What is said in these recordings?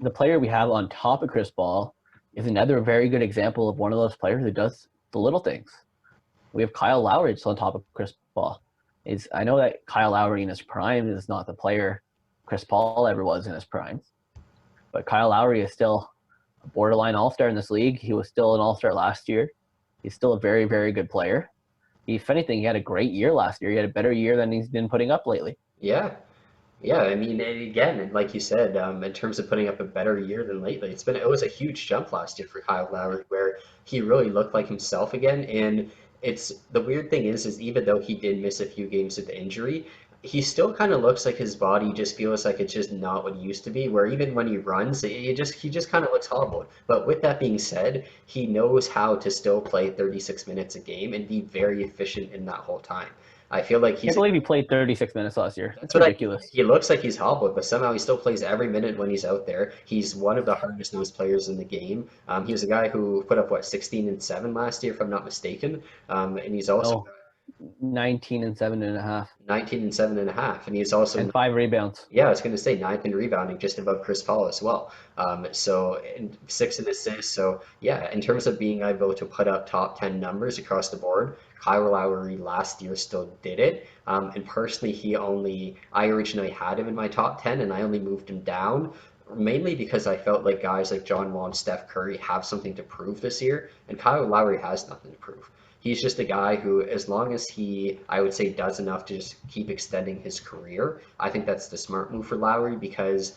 the player we have on top of Chris Paul is another very good example of one of those players who does the little things. We have Kyle Lowry on top of Chris Paul. I know that Kyle Lowry in his prime is not the player Chris Paul ever was in his prime, but Kyle Lowry is still a borderline all-star in this league. He was still an all-star last year. He's still a very, very good player. If anything, he had a great year last year. He had a better year than he's been putting up lately. Yeah. Yeah, I mean, and again, and like you said, in terms of putting up a better year than lately, it was a huge jump last year for Kyle Lowry, where he really looked like himself again. And it's the weird thing is even though he did miss a few games with injury, he still kind of looks like his body just feels like it's just not what it used to be. Where even when he runs, he just kind of looks hobbled. But with that being said, he knows how to still play 36 minutes a game and be very efficient in that whole time. I feel like I can't believe he played 36 minutes last year. that's That's what ridiculous. he looks like he's hobbled, but somehow he still plays every minute when he's out there. He's one of the hardest nosed players in the game. He was a guy who put up what 16 and 7 last year, if I'm not mistaken. And he's also Oh, 19 and 7.5, 19 and 7 and a half, and he's also and 5 rebounds. yeah, I was going to say ninth in rebounding, just above Chris Paul as well. So and six in assists. So yeah, in terms of being able to put up top 10 numbers across the board, Kyle Lowry last year still did it. And personally, I originally had him in my top 10, and I only moved him down. Mainly because I felt like guys like John Wall and Steph Curry have something to prove this year, and Kyle Lowry has nothing to prove. He's just a guy who, as long as he, I would say, does enough to just keep extending his career, I think that's the smart move for Lowry because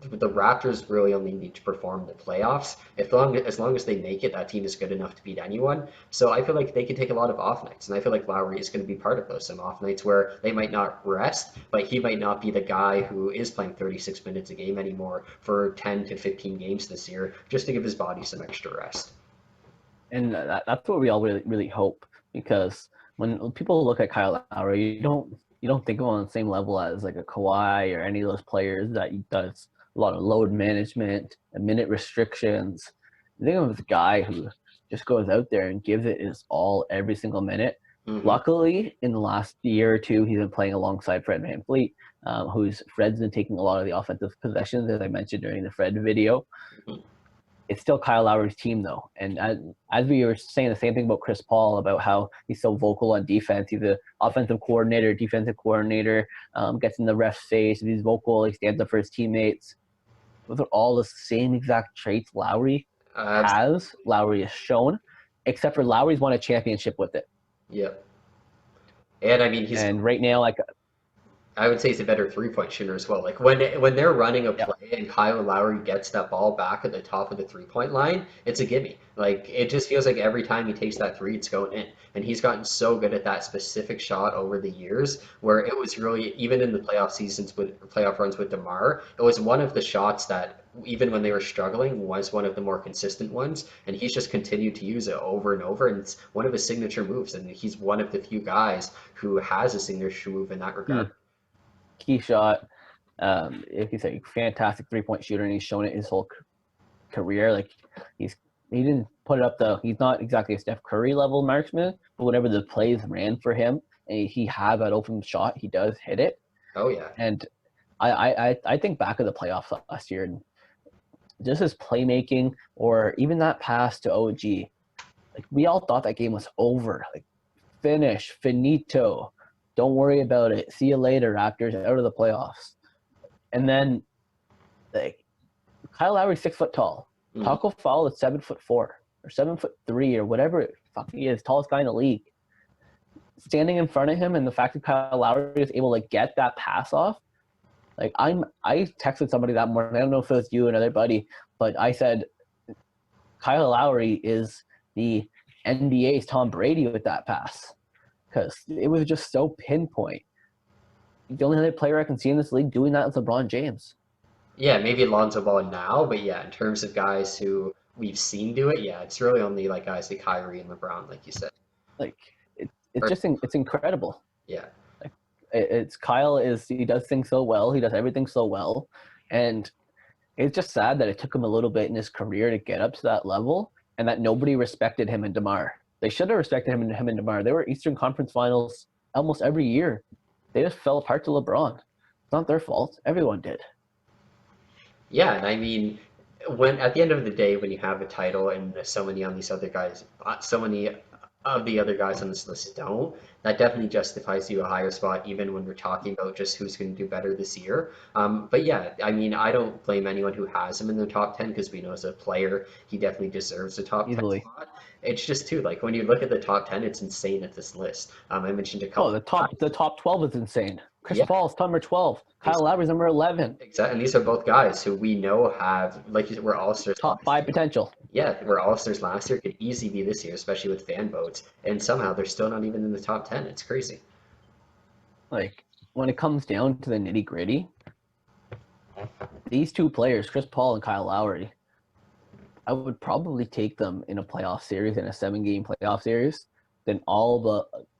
the Raptors really only need to perform in the playoffs. As long as they make it, that team is good enough to beat anyone. So I feel like they can take a lot of off nights, and I feel like Lowry is going to be part of those. Some off nights where they might not rest, but he might not be the guy who is playing 36 minutes a game anymore for 10 to 15 games this year, just to give his body some extra rest. And that's what we all really, really hope, because when people look at Kyle Lowry, you don't think of him on the same level as like a Kawhi or any of those players that he does a lot of load management and minute restrictions. You think of this guy who just goes out there and gives it his all every single minute. Hmm. Luckily, in the last year or two, he's been playing alongside Fred VanVleet, Fred's been taking a lot of the offensive possessions, as I mentioned during the Fred video. It's still Kyle Lowry's team, though. And as we were saying the same thing about Chris Paul, about how he's so vocal on defense. He's an offensive coordinator, defensive coordinator, gets in the ref's face. He's vocal. He stands up for his teammates. Those are all the same exact traits Lowry Uh, has, Lowry has shown, except for Lowry's won a championship with it. yeah, and I mean he's And right now, like, I would say he's a better three-point shooter as well. Like when they're running a yeah, play and Kyle Lowry gets that ball back at the top of the three-point line, it's a gimme. Like it just feels like every time he takes that three, it's going in. And he's gotten so good at that specific shot over the years, where it was really even in the playoff seasons with playoff runs with DeMar, it was one of the shots that even when they were struggling was one of the more consistent ones. And he's just continued to use it over and over, and it's one of his signature moves. And he's one of the few guys who has a signature move in that regard. key shot. If he's a fantastic 3-point shooter, and he's shown it his whole career. Like he didn't put it up though. He's not exactly a Steph Curry level marksman, but whenever the plays ran for him, and he had that open shot, he does hit it. Oh yeah. And I think back of the playoffs last year, and just his playmaking, or even that pass to OG. Like we all thought that game was over. Like finito. Don't worry about it. See you later, Raptors, out of the playoffs. And then, like, Kyle Lowry's 6 foot tall. Mhm. Taco Fall is 7'4" or 7'3" or whatever it fuck he is, tallest guy in the league. Standing in front of him, and the fact that Kyle Lowry is able to get that pass off, like I texted somebody that morning. I don't know if it was you or another buddy, but I said Kyle Lowry is the NBA's Tom Brady with that pass, because it was just so pinpoint. The only other player I can see in this league doing that is LeBron James. Yeah, maybe Alonzo Ball now, but yeah, in terms of guys who we've seen do it, yeah, it's really only like guys like Kyrie and LeBron, like you said. Like it's Or, just it's incredible. yeah. Like it's Kyle is he does things so well. He does everything so well, and it's just sad that it took him a little bit in his career to get up to that level, and that nobody respected him and DeMar. They should have respected him and DeMar. They were Eastern Conference Finals almost every year. They just fell apart to LeBron. It's not their fault. Everyone did. Yeah, and I mean, when at the end of the day, when you have a title and so many on these other guys, so many of the other guys on this list don't, that definitely justifies you a higher spot, even when we're talking about just who's going to do better this year. But yeah, I mean, I don't blame anyone who has him in the top 10 because we know as a player, he definitely deserves a top 10 Easily. spot. It's just too, like, when you look at the top 10, it's insane at this list. I mentioned a Oh, couple of the guys. top 12 is insane. Chris Yeah, Paul's number 12. Kyle Lowry's number 11. exactly. And these are both guys who we know have, like you said, were all-stars Top last 5 year. potential. Yeah, were all-stars last year, could easily be this year, especially with fan votes. And somehow they're still not even in the top 10. It's crazy. Like, when it comes down to the nitty gritty, these two players, Chris Paul and Kyle Lowry, I would probably take them in a playoff series, in a 7-game playoff series, than all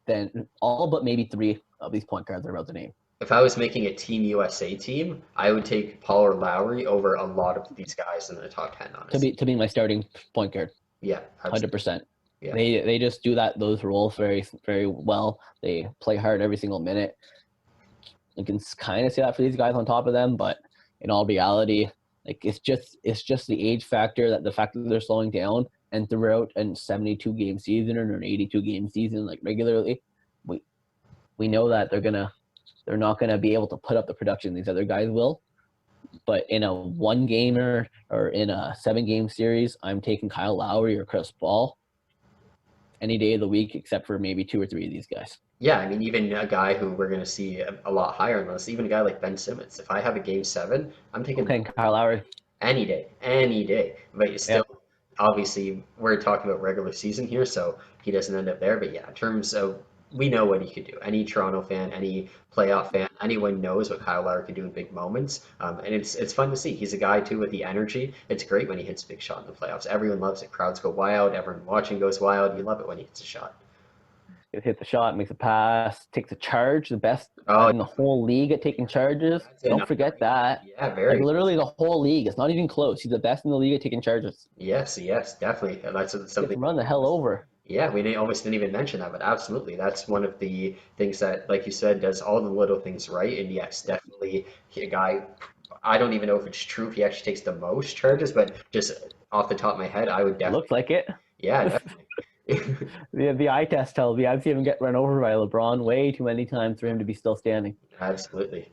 but maybe 3 of these point guards are about to name. If I was making a Team USA team, I would take Paul or Lowry over a lot of these guys in the top 10, honestly. To be my starting point guard, Yeah, absolutely. 100%. Yeah. They just do those roles very well. They play hard every single minute. You can kind of see that for these guys on top of them, but in all reality, like it's just the age factor, that the fact that they're slowing down, and throughout a 72 game season or an 82 game season, like regularly, we know that they're not gonna be able to put up the production these other guys will. But in a 1-gamer or in a 7-game series, I'm taking Kyle Lowry or Chris Paul any day of the week, except for maybe 2 or 3 of these guys. Yeah, I mean, even a guy who we're going to see a lot higher on this, even a guy like Ben Simmons. If I have a game 7, I'm taking Okay, Kyle Lowry. any day, any day. But it's Yeah. still, obviously, we're talking about regular season here, so he doesn't end up there. But yeah, in terms of, we know what he could do. Any Toronto fan, any playoff fan, anyone knows what Kyle Lowry can do in big moments. And it's fun to see. He's a guy too with the energy. It's great when he hits a big shot in the playoffs. Everyone loves it. Crowds go wild. Everyone watching goes wild. You love it when he hits a shot. It hits the shot, makes a pass, takes a charge, the best Oh, in the whole league at taking charges. that's an Don't forget that. yeah, Like very. literally the whole league. It's not even close. He's the best in the league at taking charges. Yes, yes, definitely. And that's Gets something. run the hell over. Yeah, we almost didn't even mention that, but absolutely, that's one of the things that, like you said, does all the little things right. And yes, definitely a guy. I don't even know if it's true if he actually takes the most charges, but just off the top of my head, I would definitely. Looks like it. Yeah, definitely. The eye test tells me I've seen him get run over by LeBron way too many times for him to be still standing. Absolutely.